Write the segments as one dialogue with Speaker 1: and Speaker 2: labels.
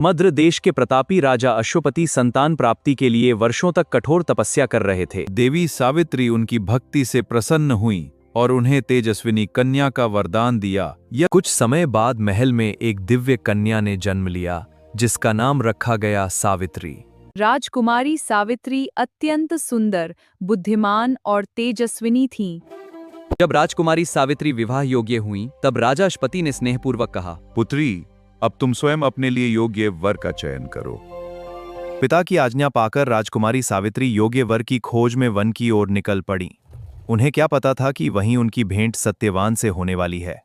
Speaker 1: मद्र देश के प्रतापी राजा अश्वपति संतान प्राप्ति के लिए वर्षों तक कठोर तपस्या कर रहे थे।
Speaker 2: देवी सावित्री उनकी भक्ति से प्रसन्न हुई और उन्हें तेजस्विनी कन्या का वरदान दिया।
Speaker 1: कुछ समय बाद महल में एक दिव्य कन्या ने जन्म लिया, जिसका नाम रखा गया सावित्री।
Speaker 3: राजकुमारी सावित्री अत्यंत सुंदर, बुद्धिमान और तेजस्विनी थीं।
Speaker 1: जब राजकुमारी सावित्री विवाह योग्य हुई, तब राजा अश्वपति ने स्नेहपूर्वक कहा,
Speaker 2: पुत्री, अब तुम स्वयं अपने लिए योग्य वर का चयन करो।
Speaker 1: पिता की आज्ञा पाकर राजकुमारी सावित्री योग्य वर की खोज में वन की ओर निकल पड़ी। उन्हें क्या पता था कि वहीं उनकी भेंट सत्यवान से होने वाली है।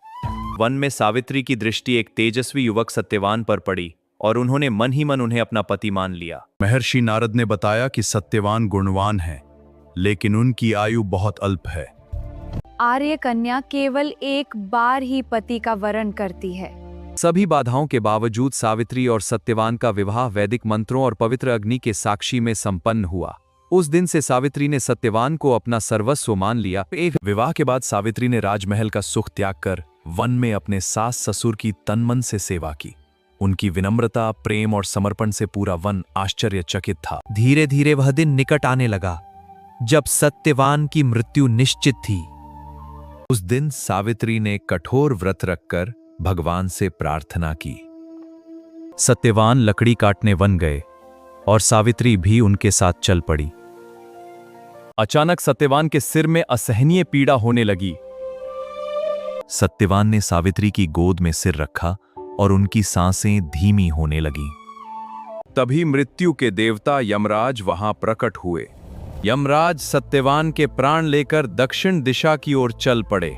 Speaker 1: वन में सावित्री की दृष्टि एक तेजस्वी युवक सत्यवान पर पड़ी और उन्होंने मन ही मन उन्हें अपना पति मान लिया।
Speaker 2: महर्षि नारद ने बताया कि सत्यवान गुणवान है, लेकिन उनकी आयु बहुत अल्प है।
Speaker 4: आर्य कन्या केवल एक बार ही पति का वरण करती है।
Speaker 1: सभी बाधाओं के बावजूद सावित्री और सत्यवान का विवाह वैदिक मंत्रों और पवित्र अग्नि के साक्षी में संपन्न हुआ। उस दिन से सावित्री ने सत्यवान को अपना सर्वस्व मान लिया। एक विवाह के बाद सावित्री ने राजमहल का सुख त्याग कर वन में अपने सास ससुर की तन मन से सेवा की। उनकी विनम्रता, प्रेम और समर्पण से पूरा वन आश्चर्यचकित था। धीरे धीरे वह दिन निकट आने लगा जब सत्यवान की मृत्यु निश्चित थी। उस दिन सावित्री ने कठोर व्रत रखकर भगवान से प्रार्थना की। सत्यवान लकड़ी काटने वन गए और सावित्री भी उनके साथ चल पड़ी। अचानक सत्यवान के सिर में असहनीय पीड़ा होने लगी। सत्यवान ने सावित्री की गोद में सिर रखा और उनकी सांसें धीमी होने लगीं।
Speaker 2: तभी मृत्यु के देवता यमराज वहां प्रकट हुए।
Speaker 1: यमराज सत्यवान के प्राण लेकर दक्षिण दिशा की ओर चल पड़े,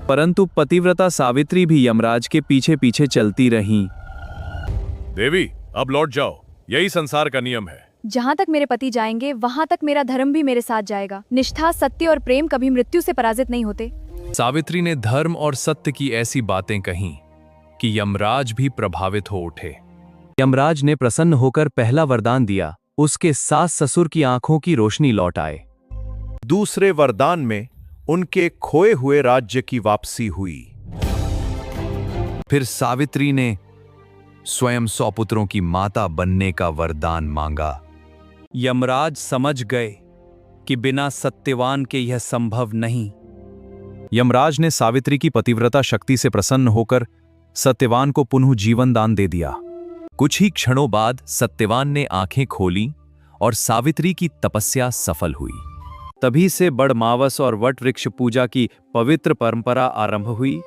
Speaker 1: परंतु पतिव्रता सावित्री भी यमराज के पीछे पीछे चलती रहीं।
Speaker 2: देवी, अब लौट जाओ, यही संसार का नियम है।
Speaker 4: जहाँ तक मेरे पति जाएंगे वहाँ तक मेरा धर्म भी मेरे साथ जाएगा। निष्ठा, सत्य और प्रेम कभी मृत्यु से पराजित नहीं होते।
Speaker 1: सावित्री ने धर्म और सत्य की ऐसी बातें कहीं कि यमराज भी प्रभावित हो उठे। यमराज ने प्रसन्न होकर पहला वरदान दिया, उसके सास ससुर की आंखों की रोशनी लौट आए।
Speaker 2: दूसरे वरदान में उनके खोए हुए राज्य की वापसी हुई।
Speaker 1: फिर सावित्री ने स्वयं 100 पुत्रों की माता बनने का वरदान मांगा। यमराज समझ गए कि बिना सत्यवान के यह संभव नहीं। यमराज ने सावित्री की पतिव्रता शक्ति से प्रसन्न होकर सत्यवान को पुनः जीवन दान दे दिया। कुछ ही क्षणों बाद सत्यवान ने आंखें खोली और सावित्री की तपस्या सफल हुई। तभी से बड़मावस और वट वृक्ष पूजा की पवित्र परंपरा आरंभ हुई।